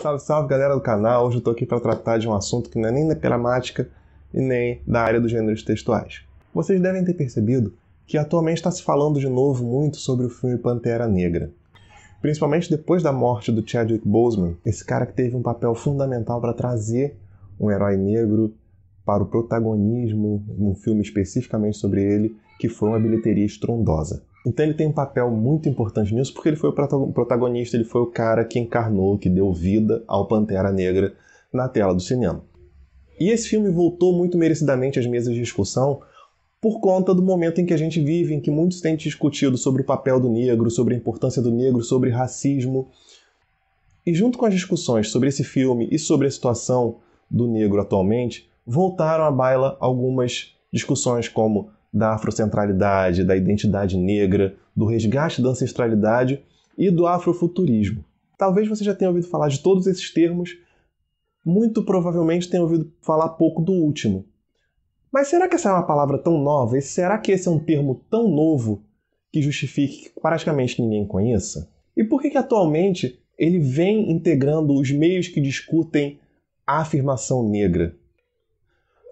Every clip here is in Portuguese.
Salve, salve galera do canal, hoje eu tô aqui para tratar de um assunto que não é nem da gramática e nem da área dos gêneros textuais. Vocês devem ter percebido que atualmente está se falando de novo muito sobre o filme Pantera Negra. Principalmente depois da morte do Chadwick Boseman, esse cara que teve um papel fundamental para trazer um herói negro para o protagonismo, um filme especificamente sobre ele, que foi uma bilheteria estrondosa. Então ele tem um papel muito importante nisso, porque ele foi o protagonista, ele foi o cara que encarnou, que deu vida ao Pantera Negra na tela do cinema. E esse filme voltou muito merecidamente às mesas de discussão por conta do momento em que a gente vive, em que muitos têm discutido sobre o papel do negro, sobre a importância do negro, sobre racismo. E junto com as discussões sobre esse filme e sobre a situação do negro atualmente, voltaram à baila algumas discussões como da afrocentralidade, da identidade negra, do resgate da ancestralidade e do afrofuturismo. Talvez você já tenha ouvido falar de todos esses termos, muito provavelmente tenha ouvido falar pouco do último. Mas será que essa é uma palavra tão nova? E será que esse é um termo tão novo que justifique que praticamente ninguém conheça? E por que atualmente ele vem integrando os meios que discutem a afirmação negra?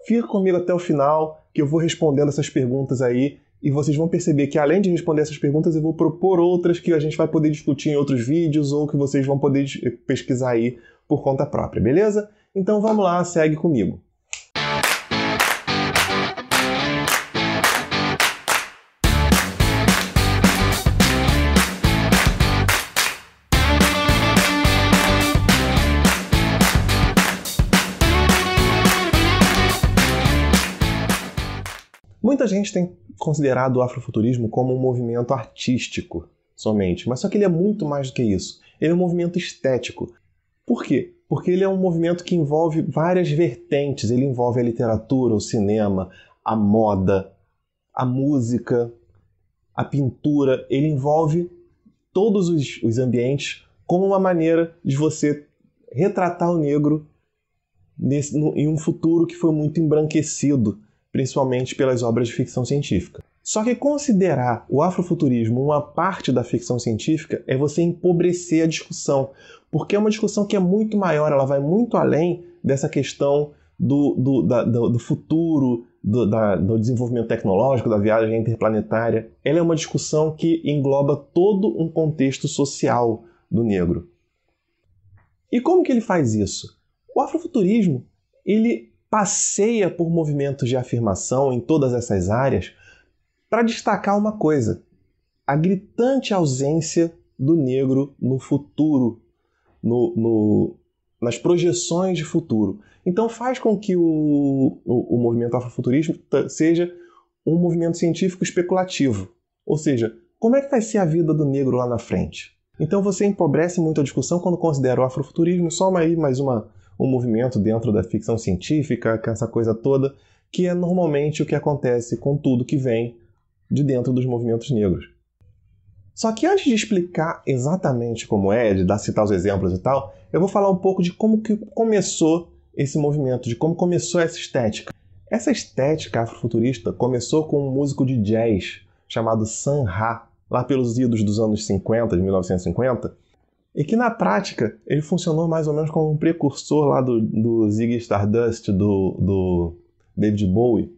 Fica comigo até o final, que eu vou respondendo essas perguntas aí, e vocês vão perceber que além de responder essas perguntas, eu vou propor outras que a gente vai poder discutir em outros vídeos, ou que vocês vão poder pesquisar aí por conta própria, beleza? Então vamos lá, segue comigo. Muita gente tem considerado o afrofuturismo como um movimento artístico somente, mas só que ele é muito mais do que isso. Ele é um movimento estético. Por quê? Porque ele é um movimento que envolve várias vertentes. Ele envolve a literatura, o cinema, a moda, a música, a pintura. Ele envolve todos os ambientes como uma maneira de você retratar o negro em um futuro que foi muito embranquecido, principalmente pelas obras de ficção científica. Só que considerar o afrofuturismo uma parte da ficção científica é você empobrecer a discussão, porque é uma discussão que é muito maior, ela vai muito além dessa questão do futuro, do desenvolvimento tecnológico, da viagem interplanetária. Ela é uma discussão que engloba todo um contexto social do negro. E como que ele faz isso? O afrofuturismo, ele passeia por movimentos de afirmação em todas essas áreas para destacar uma coisa: a gritante ausência do negro no futuro, nas projeções de futuro. Então faz com que o movimento afrofuturismo seja um movimento científico especulativo. Ou seja, como é que vai ser a vida do negro lá na frente? Então você empobrece muito a discussão quando considera o afrofuturismo só um movimento dentro da ficção científica, com essa coisa toda, que é normalmente o que acontece com tudo que vem de dentro dos movimentos negros. Só que antes de explicar exatamente como é, de citar os exemplos e tal, eu vou falar um pouco de como que começou esse movimento, de como começou essa estética. Essa estética afrofuturista começou com um músico de jazz chamado Sun Ra, lá pelos idos dos anos 50, de 1950, e que na prática ele funcionou mais ou menos como um precursor lá do Ziggy Stardust, do David Bowie.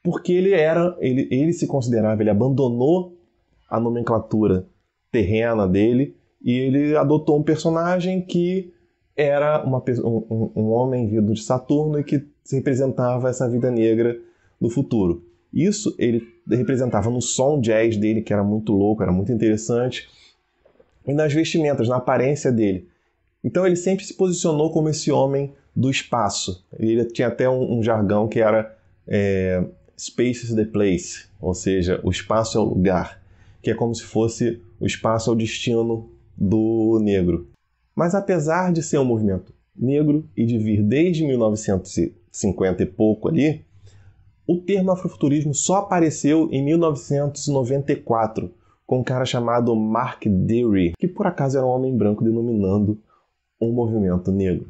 Porque ele se considerava, ele abandonou a nomenclatura terrena dele e ele adotou um personagem que era um homem vindo de Saturno e que representava essa vida negra do futuro. Isso ele representava no som jazz dele, que era muito louco, era muito interessante, e nas vestimentas, na aparência dele. Então ele sempre se posicionou como esse homem do espaço. Ele tinha até um jargão que era Space is the place, ou seja, o espaço é o lugar, que é como se fosse o espaço é o destino do negro. Mas apesar de ser um movimento negro e de vir desde 1950 e pouco ali, o termo afrofuturismo só apareceu em 1994, com um cara chamado Mark Deary, que por acaso era um homem branco denominando um movimento negro.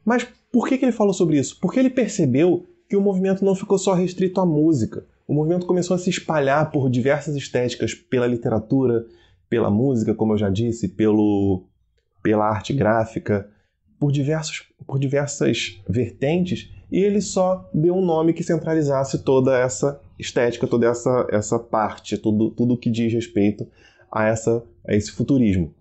Mas por que ele falou sobre isso? Porque ele percebeu que o movimento não ficou só restrito à música. O movimento começou a se espalhar por diversas estéticas, pela literatura, pela música, como eu já disse, pela arte gráfica, por diversas vertentes, e ele só deu um nome que centralizasse toda essa estética, toda essa parte, tudo que diz respeito a esse futurismo,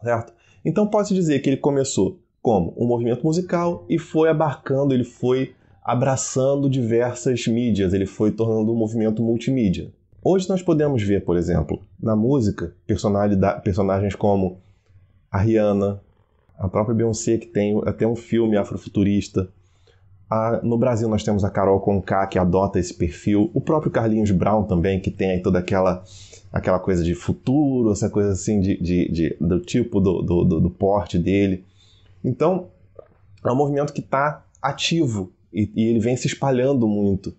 certo? Então pode-se dizer que ele começou como um movimento musical e foi abarcando, ele foi abraçando diversas mídias, ele foi tornando um movimento multimídia. Hoje nós podemos ver, por exemplo, na música, personagens como a Rihanna, a própria Beyoncé, que tem até um filme afrofuturista. No Brasil nós temos a Carol Conká, que adota esse perfil. O próprio Carlinhos Brown também, que tem aí toda aquela coisa de futuro, essa coisa assim do tipo do porte dele. Então, é um movimento que está ativo e ele vem se espalhando muito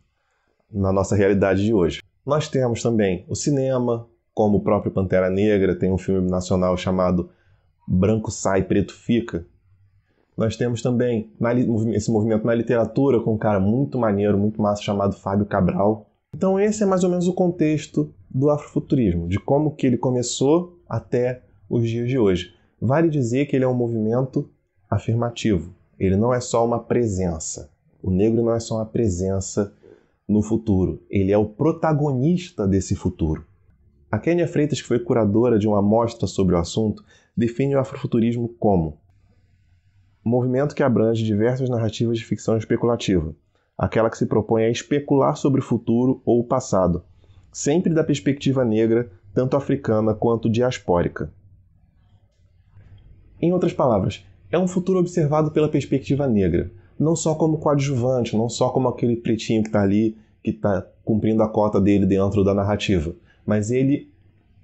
na nossa realidade de hoje. Nós temos também o cinema, como o próprio Pantera Negra, tem um filme nacional chamado Branco Sai, Preto Fica. Nós temos também esse movimento na literatura com um cara muito maneiro, muito massa, chamado Fábio Cabral. Então esse é mais ou menos o contexto do afrofuturismo, de como que ele começou até os dias de hoje. Vale dizer que ele é um movimento afirmativo. Ele não é só uma presença. O negro não é só uma presença no futuro. Ele é o protagonista desse futuro. A Kênia Freitas, que foi curadora de uma mostra sobre o assunto, define o afrofuturismo como um movimento que abrange diversas narrativas de ficção especulativa, aquela que se propõe a especular sobre o futuro ou o passado, sempre da perspectiva negra, tanto africana quanto diaspórica. Em outras palavras, é um futuro observado pela perspectiva negra, não só como coadjuvante, não só como aquele pretinho que está ali, que está cumprindo a cota dele dentro da narrativa, mas ele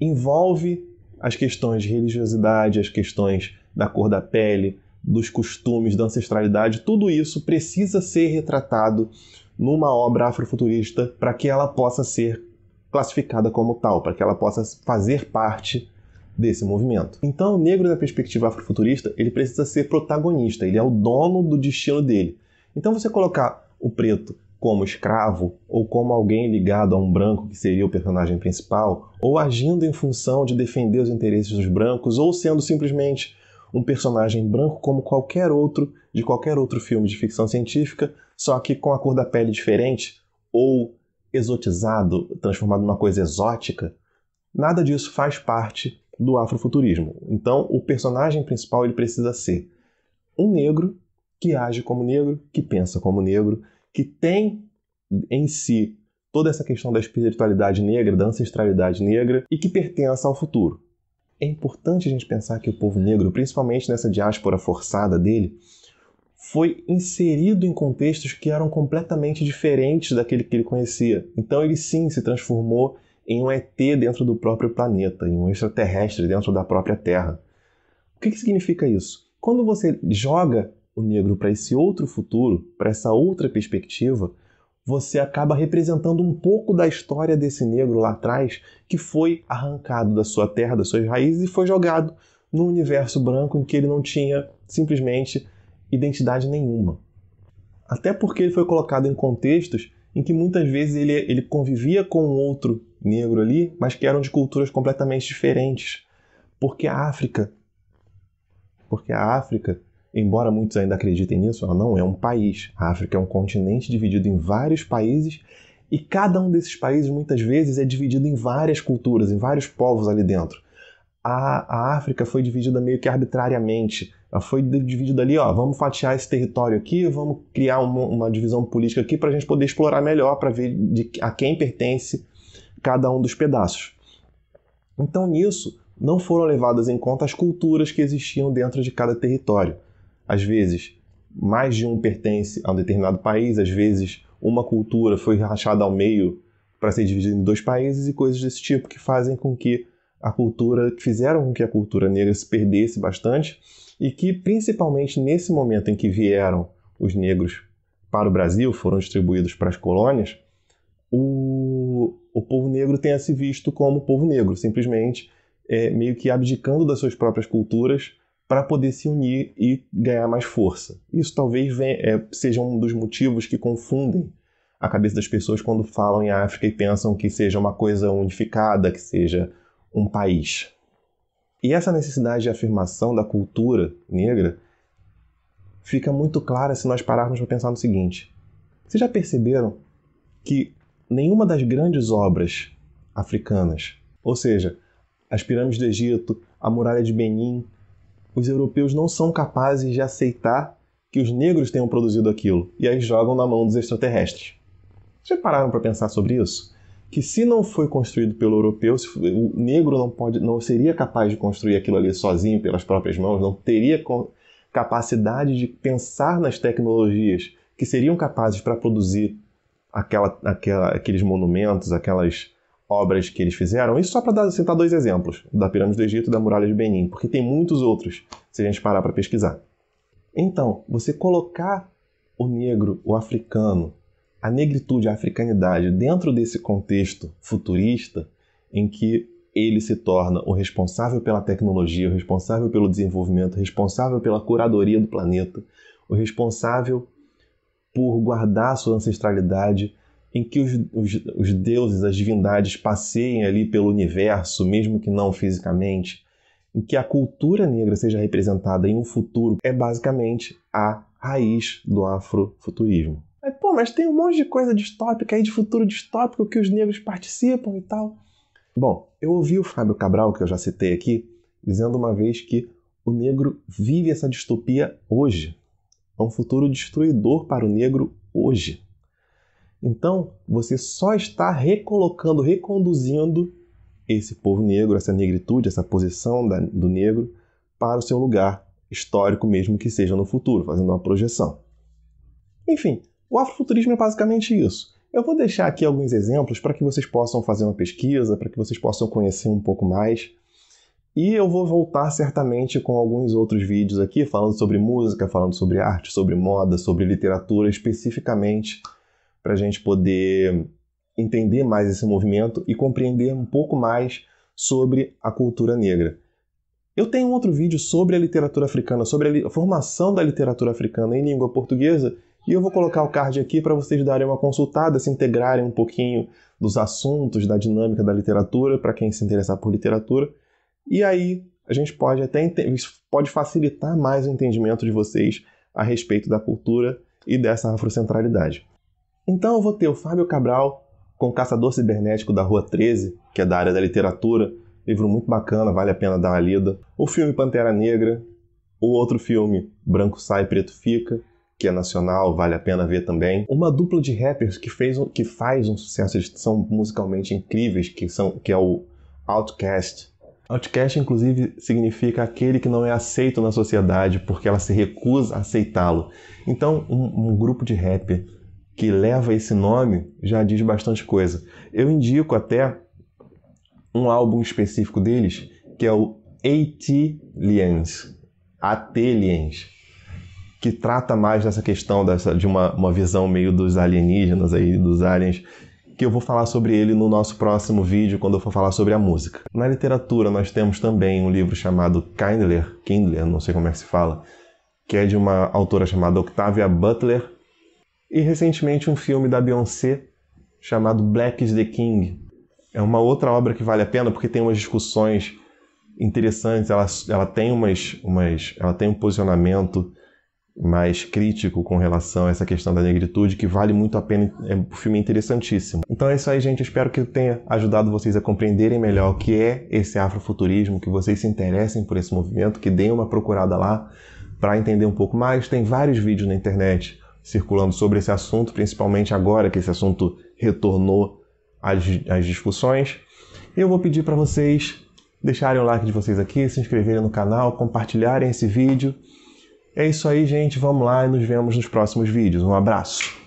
envolve as questões de religiosidade, as questões da cor da pele, dos costumes, da ancestralidade, tudo isso precisa ser retratado numa obra afrofuturista para que ela possa ser classificada como tal, para que ela possa fazer parte desse movimento. Então, o negro da perspectiva afrofuturista, ele precisa ser protagonista, ele é o dono do destino dele. Então, você colocar o preto como escravo, ou como alguém ligado a um branco, que seria o personagem principal, ou agindo em função de defender os interesses dos brancos, ou sendo simplesmente um personagem branco como qualquer outro, de qualquer outro filme de ficção científica, só que com a cor da pele diferente, ou exotizado, transformado numa coisa exótica, nada disso faz parte do afrofuturismo. Então, o personagem principal ele precisa ser um negro que age como negro, que pensa como negro, que tem em si toda essa questão da espiritualidade negra, da ancestralidade negra e que pertença ao futuro. É importante a gente pensar que o povo negro, principalmente nessa diáspora forçada dele, foi inserido em contextos que eram completamente diferentes daquele que ele conhecia. Então ele sim se transformou em um ET dentro do próprio planeta, em um extraterrestre dentro da própria Terra. O que significa isso? Quando você joga o negro para esse outro futuro, para essa outra perspectiva, você acaba representando um pouco da história desse negro lá atrás que foi arrancado da sua terra, das suas raízes e foi jogado num universo branco em que ele não tinha simplesmente identidade nenhuma. Até porque ele foi colocado em contextos em que muitas vezes ele convivia com um outro negro ali, mas que eram de culturas completamente diferentes. Porque a África, embora muitos ainda acreditem nisso, ela não é um país. A África é um continente dividido em vários países e cada um desses países muitas vezes é dividido em várias culturas, em vários povos ali dentro. A África foi dividida meio que arbitrariamente. Ela foi dividida ali, vamos fatiar esse território aqui, vamos criar uma divisão política aqui para a gente poder explorar melhor, para ver a quem pertence cada um dos pedaços. Então nisso não foram levadas em conta as culturas que existiam dentro de cada território. Às vezes, mais de um pertence a um determinado país, às vezes uma cultura foi rachada ao meio para ser dividida em dois países e coisas desse tipo que fazem com que fizeram com que a cultura negra se perdesse bastante e que, principalmente nesse momento em que vieram os negros para o Brasil, foram distribuídos para as colônias, o povo negro tenha se visto como povo negro, simplesmente meio que abdicando das suas próprias culturas para poder se unir e ganhar mais força. Isso talvez seja um dos motivos que confundem a cabeça das pessoas quando falam em África e pensam que seja uma coisa unificada, que seja um país. E essa necessidade de afirmação da cultura negra fica muito clara se nós pararmos para pensar no seguinte. Vocês já perceberam que nenhuma das grandes obras africanas, ou seja, as pirâmides do Egito, a muralha de Benin, os europeus não são capazes de aceitar que os negros tenham produzido aquilo, e aí jogam na mão dos extraterrestres. Vocês já pararam para pensar sobre isso? Que se não foi construído pelo europeu, o negro não seria capaz de construir aquilo ali sozinho pelas próprias mãos, não teria capacidade de pensar nas tecnologias que seriam capazes para produzir aqueles monumentos, aquelas obras que eles fizeram. Isso só para citar 2 exemplos, da Pirâmide do Egito e da Muralha de Benin, porque tem muitos outros, se a gente parar para pesquisar. Então, você colocar o negro, o africano, a negritude, a africanidade dentro desse contexto futurista em que ele se torna o responsável pela tecnologia, o responsável pelo desenvolvimento, o responsável pela curadoria do planeta, o responsável por guardar a sua ancestralidade, em que os deuses, as divindades passeiem ali pelo universo, mesmo que não fisicamente, em que a cultura negra seja representada em um futuro, é basicamente a raiz do afrofuturismo. Mas tem um monte de coisa distópica aí, de futuro distópico, que os negros participam e tal. Bom, eu ouvi o Fábio Cabral, que eu já citei aqui, dizendo uma vez que o negro vive essa distopia hoje. É um futuro destruidor para o negro hoje. Então, você só está reconduzindo esse povo negro, essa negritude, essa posição do negro para o seu lugar histórico, mesmo que seja no futuro, fazendo uma projeção. Enfim, o afrofuturismo é basicamente isso. Eu vou deixar aqui alguns exemplos para que vocês possam fazer uma pesquisa, para que vocês possam conhecer um pouco mais. E eu vou voltar certamente com alguns outros vídeos aqui, falando sobre música, falando sobre arte, sobre moda, sobre literatura, especificamente para a gente poder entender mais esse movimento e compreender um pouco mais sobre a cultura negra. Eu tenho um outro vídeo sobre a literatura africana, sobre a formação da literatura africana em língua portuguesa, e eu vou colocar o card aqui para vocês darem uma consultada, se integrarem um pouquinho dos assuntos, da dinâmica da literatura, para quem se interessar por literatura. E aí a gente pode facilitar mais o entendimento de vocês a respeito da cultura e dessa afrocentralidade. Então eu vou ter o Fábio Cabral com o Caçador Cibernético da Rua 13, que é da área da literatura, livro muito bacana, vale a pena dar uma lida. O filme Pantera Negra, o outro filme Branco Sai, Preto Fica, que é nacional, vale a pena ver também. Uma dupla de rappers que faz um sucesso, eles são musicalmente incríveis, que é o Outkast. Outkast, inclusive, significa aquele que não é aceito na sociedade, porque ela se recusa a aceitá-lo. Então, um grupo de rap que leva esse nome já diz bastante coisa. Eu indico até um álbum específico deles, que é o ATLiens, que trata mais dessa questão de uma visão meio dos alienígenas, aí, dos aliens, que eu vou falar sobre ele no nosso próximo vídeo, quando eu for falar sobre a música. Na literatura, nós temos também um livro chamado Kindler, não sei como é que se fala, que é de uma autora chamada Octavia Butler, e recentemente um filme da Beyoncé chamado Black is the King. É uma outra obra que vale a pena porque tem umas discussões interessantes, ela tem ela tem um posicionamento mais crítico com relação a essa questão da negritude, que vale muito a pena, é um filme interessantíssimo. Então é isso aí, gente, eu espero que eu tenha ajudado vocês a compreenderem melhor o que é esse afrofuturismo, que vocês se interessem por esse movimento, que deem uma procurada lá para entender um pouco mais. Tem vários vídeos na internet circulando sobre esse assunto, principalmente agora que esse assunto retornou às discussões. Eu vou pedir para vocês deixarem o like de vocês aqui, se inscreverem no canal, compartilharem esse vídeo. É isso aí, gente. Vamos lá e nos vemos nos próximos vídeos. Um abraço!